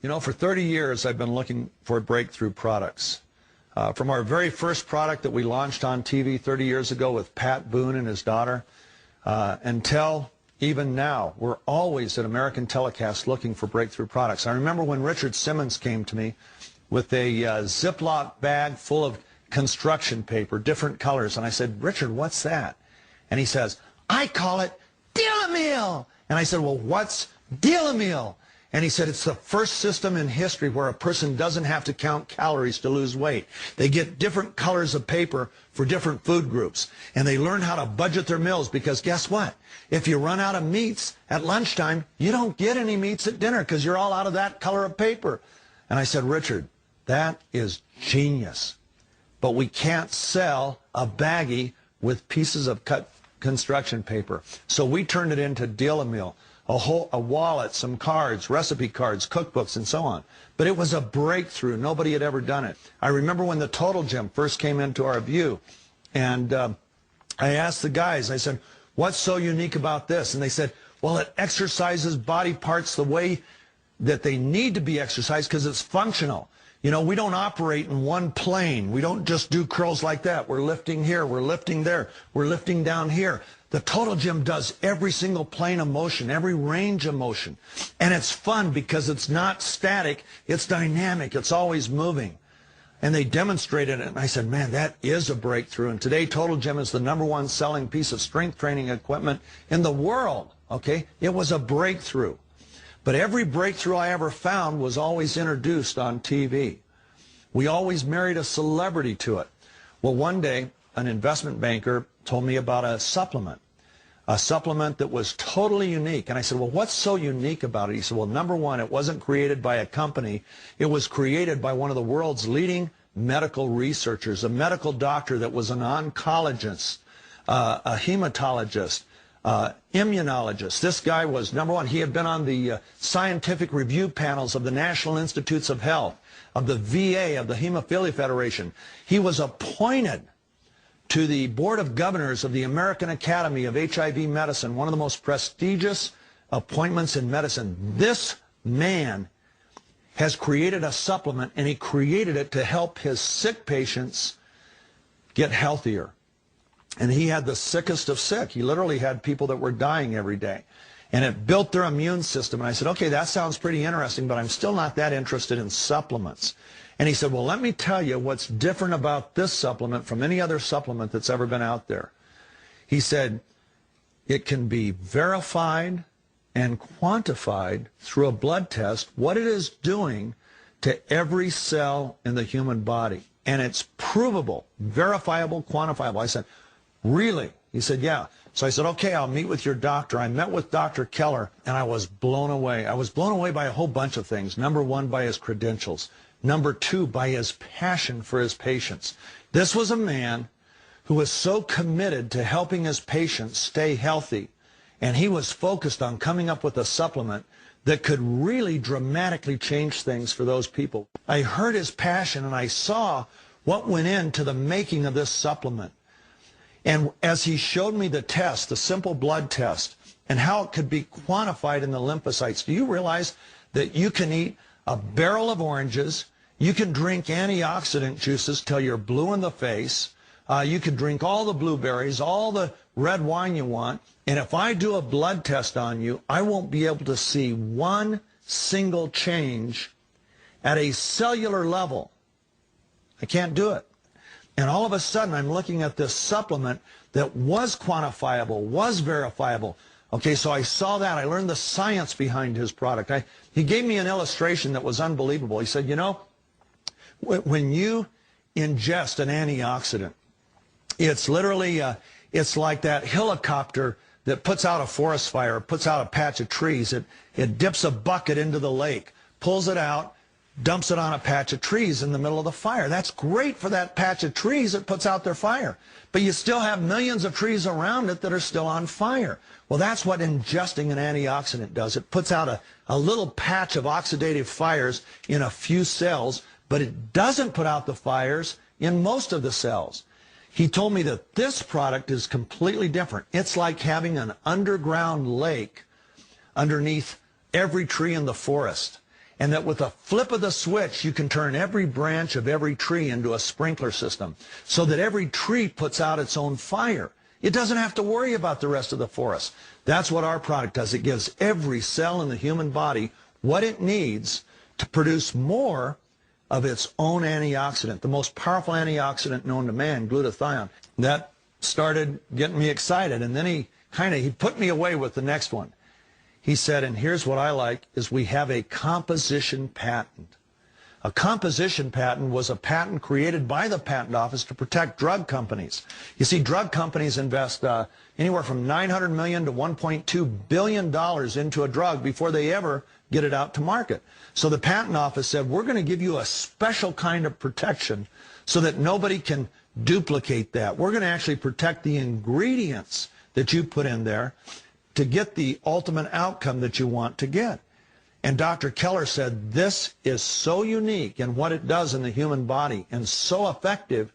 You know, for 30 years, I've been looking for breakthrough products. From our very first product that we launched on TV 30 years ago with Pat Boone and his daughter, until even now, we're always at American Telecast looking for breakthrough products. I remember when Richard Simmons came to me with a Ziploc bag full of construction paper, different colors, and I said, Richard, what's that? And he says, I call it Deal-A-Meal. And I said, well, what's Deal-A-Meal? And he said, it's the first system in history where a person doesn't have to count calories to lose weight. They get different colors of paper for different food groups. And they learn how to budget their meals because guess what? If you run out of meats at lunchtime, you don't get any meats at dinner because you're all out of that color of paper. And I said, Richard, that is genius. But we can't sell a baggie with pieces of cut construction paper. So we turned it into Deal-A-Meal. A wallet, some cards, recipe cards, cookbooks, and so on. But it was a breakthrough. Nobody had ever done it. I remember when the Total Gym first came into our view, and I asked the guys, I said, what's so unique about this? And they said, well, it exercises body parts the way that they need to be exercised because it's functional. You know, we don't operate in one plane. We don't just do curls like that. We're lifting here, we're lifting there, we're lifting down here. The Total Gym does every single plane of motion, every range of motion. And it's fun because it's not static, it's dynamic, it's always moving. And they demonstrated it, and I said, man, that is a breakthrough. And today, Total Gym is the #1 selling piece of strength training equipment in the world, okay? It was a breakthrough. But every breakthrough I ever found was always introduced on TV. We always married a celebrity to it. Well, one day, an investment banker told me about a supplement that was totally unique. And I said, well, what's so unique about it? He said, well, #1, it wasn't created by a company. It was created by one of the world's leading medical researchers, a medical doctor that was an oncologist, a hematologist, immunologist. This guy was #1. He had been on the scientific review panels of the National Institutes of Health, of the VA, of the Hemophilia Federation. He was appointed to the Board of Governors of the American Academy of HIV Medicine, one of the most prestigious appointments in medicine. This man has created a supplement, and he created it to help his sick patients get healthier. And he had the sickest of sick. He literally had people that were dying every day. And it built their immune system. And I said, okay, that sounds pretty interesting, but I'm still not that interested in supplements. And he said, well, let me tell you what's different about this supplement from any other supplement that's ever been out there. He said, it can be verified and quantified through a blood test what it is doing to every cell in the human body. And it's provable, verifiable, quantifiable. I said, really? He said, yeah. So I said, okay, I'll meet with your doctor. I met with Dr. Keller, and I was blown away. I was blown away by a whole bunch of things. #1, by his credentials. #2, by his passion for his patients. This was a man who was so committed to helping his patients stay healthy, and he was focused on coming up with a supplement that could really dramatically change things for those people. I heard his passion, and I saw what went into the making of this supplement. And as he showed me the test, the simple blood test, and how it could be quantified in the lymphocytes, do you realize that you can eat a barrel of oranges, you can drink antioxidant juices till you're blue in the face, you can drink all the blueberries, all the red wine you want, and if I do a blood test on you, I won't be able to see one single change at a cellular level. I can't do it. And all of a sudden, I'm looking at this supplement that was quantifiable, was verifiable. Okay, so I saw that. I learned the science behind his product. He gave me an illustration that was unbelievable. He said, you know, when you ingest an antioxidant, it's literally, it's like that helicopter that puts out a forest fire, puts out a patch of trees. It dips a bucket into the lake, pulls it out, dumps it on a patch of trees in the middle of the fire. That's great for that patch of trees that puts out their fire. But you still have millions of trees around it that are still on fire. Well, that's what ingesting an antioxidant does. It puts out a little patch of oxidative fires in a few cells, but it doesn't put out the fires in most of the cells. He told me that this product is completely different. It's like having an underground lake underneath every tree in the forest. and that with a flip of the switch, you can turn every branch of every tree into a sprinkler system so that every tree puts out its own fire. It doesn't have to worry about the rest of the forest. That's what our product does. It gives every cell in the human body what it needs to produce more of its own antioxidant, the most powerful antioxidant known to man, glutathione. That started getting me excited, and then he put me away with the next one. He said, and here's what I like, is we have a composition patent. A composition patent was a patent created by the patent office to protect drug companies. You see, drug companies invest anywhere from $900 million to $1.2 billion into a drug before they ever get it out to market. So the patent office said, we're going to give you a special kind of protection so that nobody can duplicate that. We're going to actually protect the ingredients that you put in there to get the ultimate outcome that you want to get. And Dr. Keller said this is so unique in what it does in the human body and so effective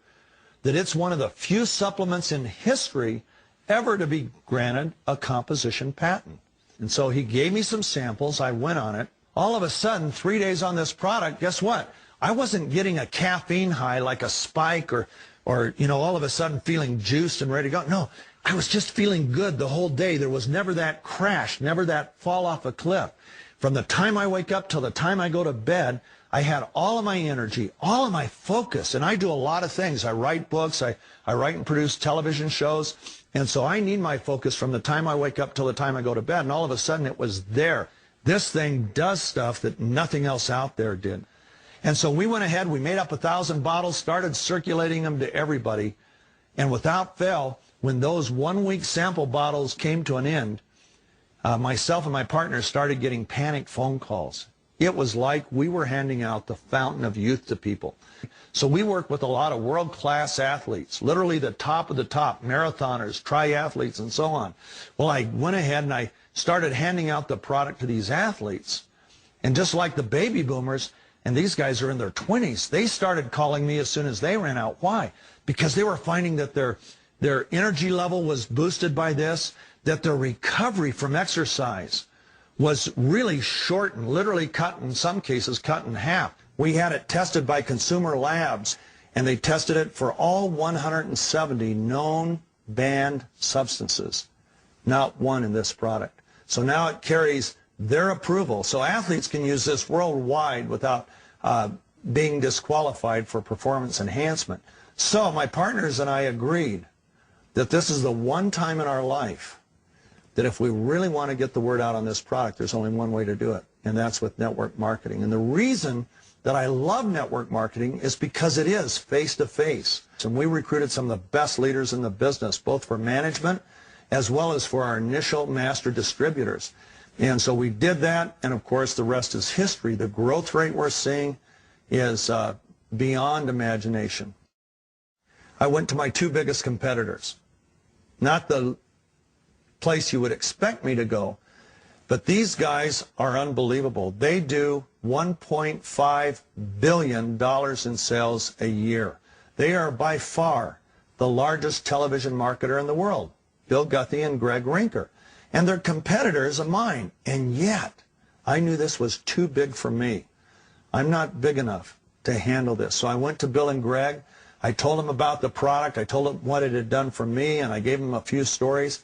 that it's one of the few supplements in history ever to be granted a composition patent. And so he gave me some samples. I went on it. All of a sudden, 3 days on this product, guess what? I wasn't getting a caffeine high like a spike or all of a sudden feeling juiced and ready to go. No, I was just feeling good the whole day. There was never that crash, never that fall off a cliff. From the time I wake up till the time I go to bed, I had all of my energy, all of my focus, and I do a lot of things. I write books, I write and produce television shows, and so I need my focus from the time I wake up till the time I go to bed, and all of a sudden it was there. This thing does stuff that nothing else out there did. And so we went ahead, we made up 1,000 bottles, started circulating them to everybody, and without fail, when those 1 week sample bottles came to an end, myself and my partners started getting panicked phone calls. It was like we were handing out the fountain of youth to people. So we worked with a lot of world-class athletes, literally the top of the top, marathoners, triathletes, and so on. Well, I went ahead and I started handing out the product to these athletes. And just like the baby boomers, and these guys are in their 20s, they started calling me as soon as they ran out. Why? Because they were finding that their energy level was boosted by this, that their recovery from exercise was really shortened, literally cut, in some cases, cut in half. We had it tested by consumer labs, and they tested it for all 170 known banned substances. Not one in this product. So now it carries their approval. So athletes can use this worldwide without being disqualified for performance enhancement. So my partners and I agreed that this is the one time in our life that if we really want to get the word out on this product, there's only one way to do it, and that's with network marketing. And the reason that I love network marketing is because it is face-to-face. And we recruited some of the best leaders in the business, both for management as well as for our initial master distributors. And so we did that, and of course the rest is history. The growth rate we're seeing is beyond imagination. I went to my two biggest competitors, not the place you would expect me to go, but these guys are unbelievable. They do $1.5 billion in sales a year. They are by far the largest television marketer in the world, Bill Guthy and Greg Renker. And they're competitors of mine. And yet, I knew this was too big for me. I'm not big enough to handle this. So I went to Bill and Greg. I told them about the product. I told them what it had done for me, and I gave them a few stories.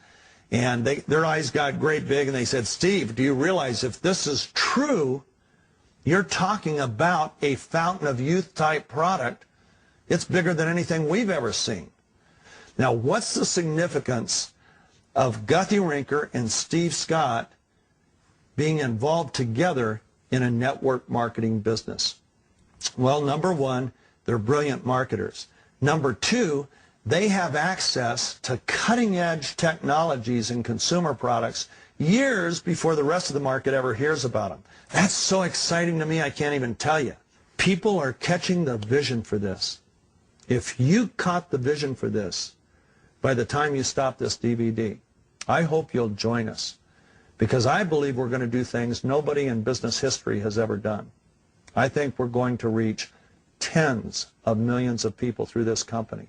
And their eyes got great big, and they said, Steve, do you realize if this is true, you're talking about a fountain of youth type product. It's bigger than anything we've ever seen. Now, what's the significance of Guthy Renker and Steve Scott being involved together in a network marketing business? Well, number one, they're brilliant marketers. Number two, they have access to cutting-edge technologies and consumer products years before the rest of the market ever hears about them. That's so exciting to me, I can't even tell you. People are catching the vision for this. If you caught the vision for this by the time you stop this DVD, I hope you'll join us, because I believe we're going to do things nobody in business history has ever done. I think we're going to reach tens of millions of people through this company.